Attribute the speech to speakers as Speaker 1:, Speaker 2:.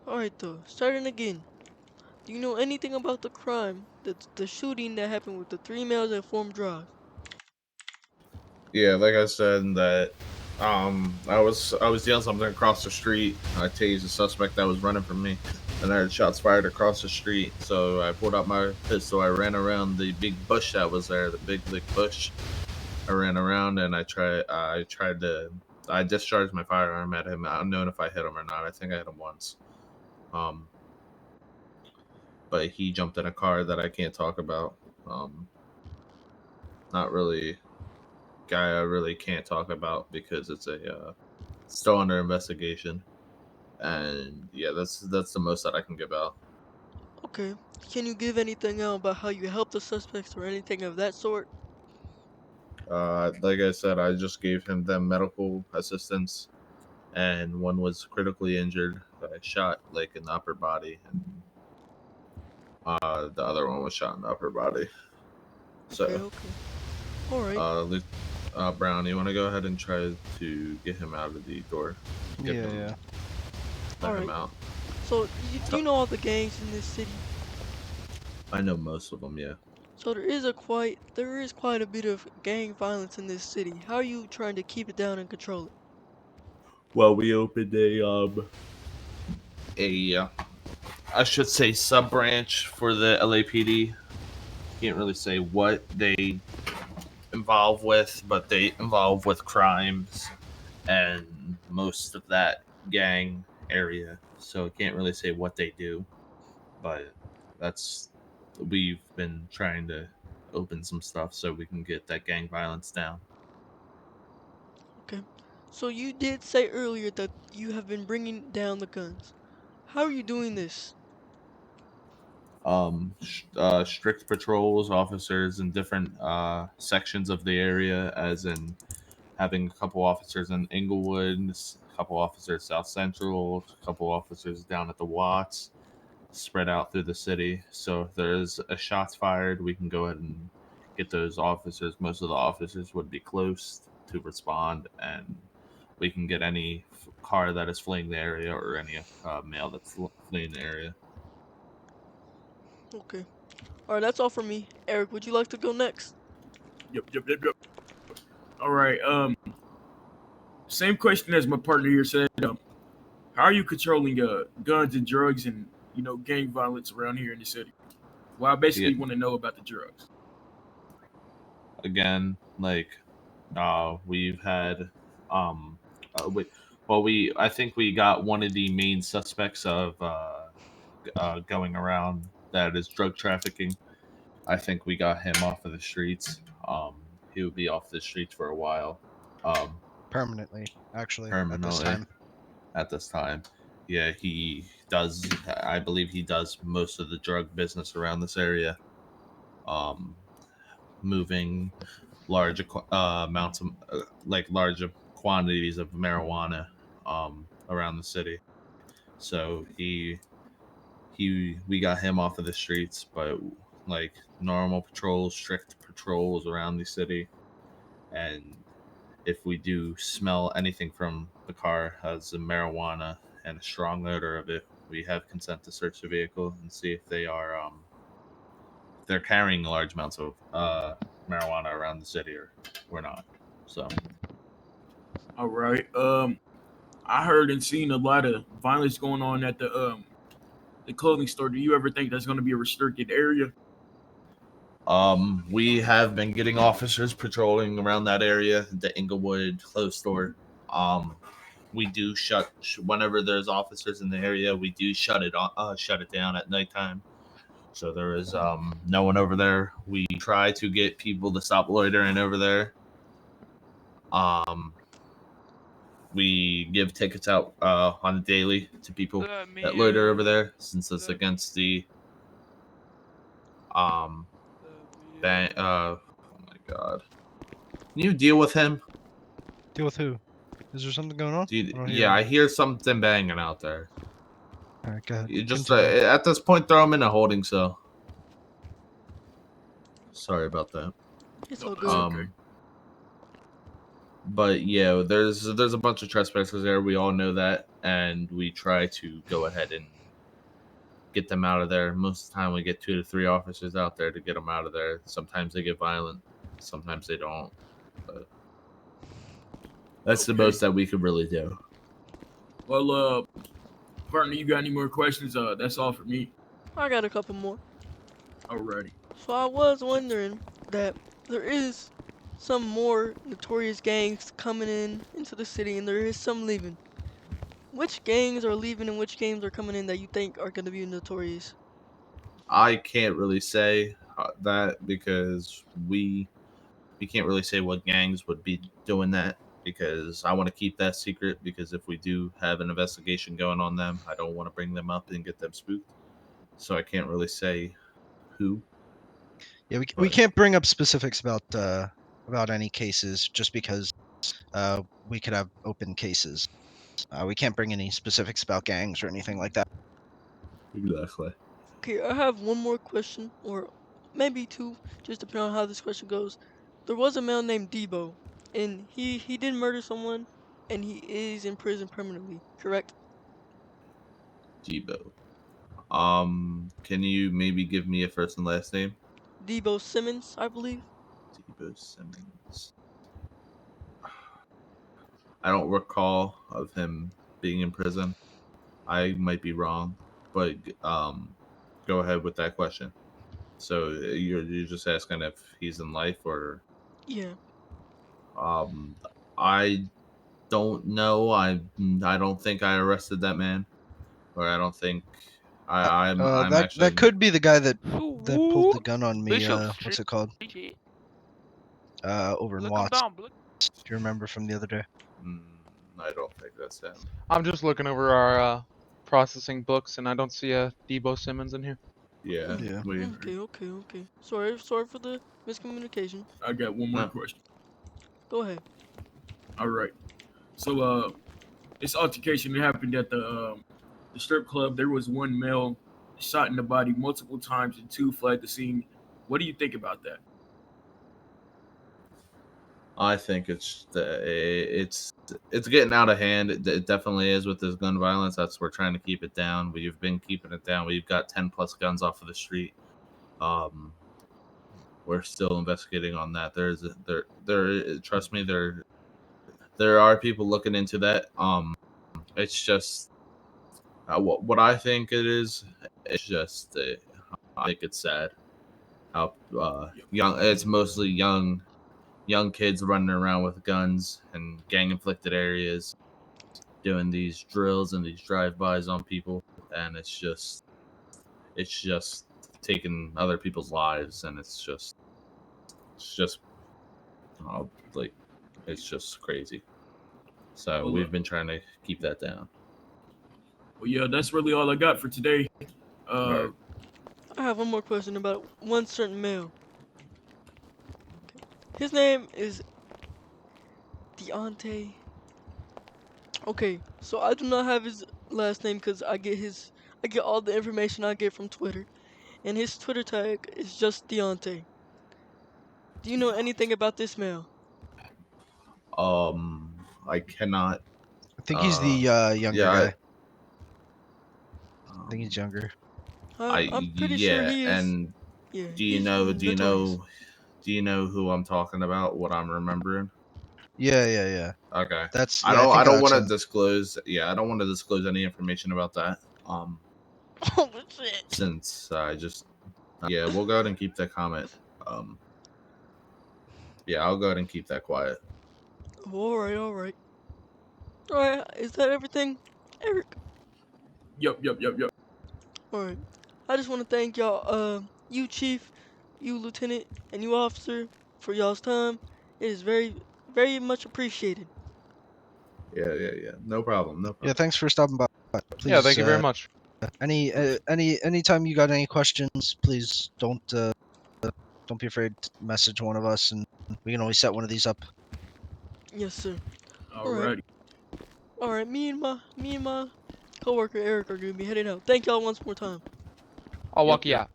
Speaker 1: Alright though, starting again. Do you know anything about the crime, the shooting that happened with the three males at Form Drive?
Speaker 2: Yeah, like I said, that I was yelling something across the street. I tased the suspect that was running from me, and I heard shots fired across the street. So I pulled out my pistol. I ran around the big bush that was there, the big bush. I ran around and I discharged my firearm at him. I don't know if I hit him or not. I think I hit him once. Um, but he jumped in a car that I can't talk about. Um, Not really guy I really can't talk about because it's still under investigation. And yeah, that's the most that I can give out.
Speaker 1: Okay. Can you give anything else about how you helped the suspects or anything of that sort?
Speaker 2: Like I said, I just gave him them medical assistance, and one was critically injured that I shot like in the upper body, and the other one was shot in the upper body.
Speaker 1: Okay,
Speaker 2: So,
Speaker 1: okay. Alright.
Speaker 2: Lu- Brown, you want to go ahead and try to get him out of the door, get
Speaker 3: Yeah,
Speaker 2: him,
Speaker 3: yeah.
Speaker 2: let him
Speaker 1: Alright.
Speaker 2: out.
Speaker 1: So, do you know all the gangs in this city?
Speaker 2: I know most of them, yeah.
Speaker 1: So there is quite a bit of gang violence in this city. How are you trying to keep it down and control it?
Speaker 2: Well, we opened a I should say sub branch for the LAPD. Can't really say what they involve with, but they involve with crimes and most of that gang area. So I can't really say what they do, but that's we've been trying to open some stuff so we can get that gang violence down.
Speaker 1: Okay. So you did say earlier that you have been bringing down the guns. How are you doing this?
Speaker 2: Strict patrols, officers in different sections of the area, as in having a couple officers in Inglewood, a couple officers South Central, a couple officers down at the Watts, spread out through the city. So if there's a shots fired, we can go ahead and get those officers. Most of the officers would be close to respond, and we can get any car that is fleeing the area or any male that's fleeing the area.
Speaker 1: Okay. Alright, that's all for me. Eric, would you like to go next?
Speaker 4: Yep. All right. Same question as my partner here said. How are you controlling guns and drugs and gang violence around here in the city? Well, I
Speaker 2: Yeah,
Speaker 4: basically want to know about the drugs.
Speaker 2: again, like we've had um we, well we I think we got one of the main suspects of going around that is drug trafficking. I think we got him off of the streets. He would be off the streets for a while, um
Speaker 3: Permanently, actually, at this
Speaker 2: permanently
Speaker 3: time.
Speaker 2: at this time. Yeah, he does. I believe he does most of the drug business around this area. um Moving large amounts of like large quantities of marijuana around the city. So he we got him off of the streets, but like normal patrols, strict patrols around the city, and if we do smell anything from the car has a marijuana and a strong odor of it, we have consent to search the vehicle and see if they're carrying large amounts of marijuana around the city or not. So
Speaker 4: All right. I heard and seen a lot of violence going on at the clothing store. Do you ever think that's going to be a restricted area?
Speaker 2: we have been getting officers patrolling around that area, the Inglewood clothes store. Um, we do whenever there's officers in the area. We do shut it down at nighttime. So there is no one over there. We try to get people to stop loitering over there. Um, we give tickets out on a daily to people
Speaker 5: Me,
Speaker 2: that loiter over there, since it's against the um oh my god. Can you deal with him?
Speaker 3: Deal with who? Is there something going on? I don't hear
Speaker 2: Yeah, I
Speaker 3: anything.
Speaker 2: hear something banging out there.
Speaker 3: All right, go ahead.
Speaker 2: You just
Speaker 3: Continue.
Speaker 2: at this point throw him in a holding cell. Sorry about that.
Speaker 1: It's
Speaker 4: No,
Speaker 1: all
Speaker 4: that's
Speaker 1: good.
Speaker 4: okay.
Speaker 2: Um, But yeah, there's a bunch of trespassers there. We all know that, and we try to go ahead and get them out of there. Most of the time, we get 2 to 3 officers out there to get them out of there. Sometimes they get violent, sometimes they don't. But that's the
Speaker 4: Okay.
Speaker 2: most that we could really do.
Speaker 4: Well, partner, you got any more questions? That's all for me.
Speaker 1: I got a couple more.
Speaker 4: Alrighty.
Speaker 1: So I was wondering that there is some more notorious gangs coming into the city, and there is some leaving. Which gangs are leaving and which gangs are coming in that you think are going to be notorious?
Speaker 2: I can't really say that because we can't really say what gangs would be doing that because I want to keep that secret because if we do have an investigation going on them, I don't want to bring them up and get them spooked. So I can't really say who.
Speaker 3: Yeah, we can't bring up specifics about any cases just because we could have open cases. We can't bring any specifics about gangs or anything like that.
Speaker 2: Exactly.
Speaker 1: Okay, I have one more question, or maybe two, just depending on how this question goes. There was a man named Debo, and he did murder someone, and he is in prison permanently, correct?
Speaker 2: Debo. Can you maybe give me a first and last name?
Speaker 1: Debo Simmons, I believe.
Speaker 2: Debo Simmons. I don't recall of him being in prison. I might be wrong, but go ahead with that question. So you're just asking if he's in life or
Speaker 1: Yeah.
Speaker 2: um I don't know. I don't think I arrested that man, or I don't think I'm
Speaker 3: That
Speaker 2: actually
Speaker 3: could be the guy that pulled
Speaker 5: Woo!
Speaker 3: the gun on me.
Speaker 5: Bishop
Speaker 3: What's
Speaker 5: Street.
Speaker 3: it called? Over in
Speaker 5: Look him
Speaker 3: Watts.
Speaker 5: down.
Speaker 3: Do you remember from the other day?
Speaker 2: mm, I don't think that's him.
Speaker 6: I'm just looking over our processing books, and I don't see a Debo Simmons in here.
Speaker 2: Yeah,
Speaker 3: Yeah.
Speaker 2: we
Speaker 1: Okay. Sorry for the miscommunication.
Speaker 4: I got one more
Speaker 2: no.
Speaker 4: question.
Speaker 1: Go ahead.
Speaker 4: All right. So, this altercation that happened at the strip club. There was one male shot in the body multiple times, and 2 fled the scene. What do you think about that?
Speaker 2: I think it's getting out of hand. It definitely is with this gun violence. That's we're trying to keep it down. We've been keeping it down. We've got 10 plus guns off of the street. We're still investigating on that. Trust me, there are people looking into that. It's just what I think it is. It's just I think it's sad how young. It's mostly young kids running around with guns and gang inflicted areas doing these drills and these drive-bys on people, and it's just taking other people's lives, and it's just like it's just crazy. So
Speaker 4: Well,
Speaker 2: we've been trying to keep that down.
Speaker 4: well, yeah, that's really all I got for today.
Speaker 2: Right.
Speaker 1: I have one more question about one certain male. His name is Deontay. Okay, so I do not have his last name because I get all the information I get from Twitter, and his Twitter tag is just Deontay. Do you know anything about this male?
Speaker 2: I cannot.
Speaker 3: I think he's the younger
Speaker 2: Yeah.
Speaker 3: guy. I think he's younger.
Speaker 1: I'm pretty sure he is.
Speaker 2: And
Speaker 1: Yeah.
Speaker 2: do you
Speaker 1: he's
Speaker 2: know
Speaker 1: notorious.
Speaker 2: do you know who I'm talking about? What I'm remembering?
Speaker 3: Yeah.
Speaker 2: Okay.
Speaker 3: That's
Speaker 2: I
Speaker 3: yeah.
Speaker 2: don't I don't
Speaker 3: that's
Speaker 2: want to
Speaker 3: him.
Speaker 2: disclose. Yeah, I don't want to disclose any information about that.
Speaker 1: Oh shit.
Speaker 2: Since I just yeah, we'll go ahead and keep that comment. Yeah, I'll go ahead and keep that quiet.
Speaker 1: All right. All right. Is that everything, Eric?
Speaker 4: Yup.
Speaker 1: All right. I just want to thank y'all, you chief, you lieutenant, and you officer for y'all's time. It is very much appreciated.
Speaker 2: Yeah. No problem.
Speaker 3: Yeah, thanks for stopping by. Please,
Speaker 6: Yeah, thank you very much.
Speaker 3: Anytime you got any questions, please don't be afraid to message one of us, and we can always set one of these up.
Speaker 1: Yes, sir.
Speaker 4: Alrighty.
Speaker 1: All right. Me and my coworker Eric are gonna be heading out. Thank y'all once more time.
Speaker 6: I'll walk
Speaker 4: Yep.
Speaker 6: you out.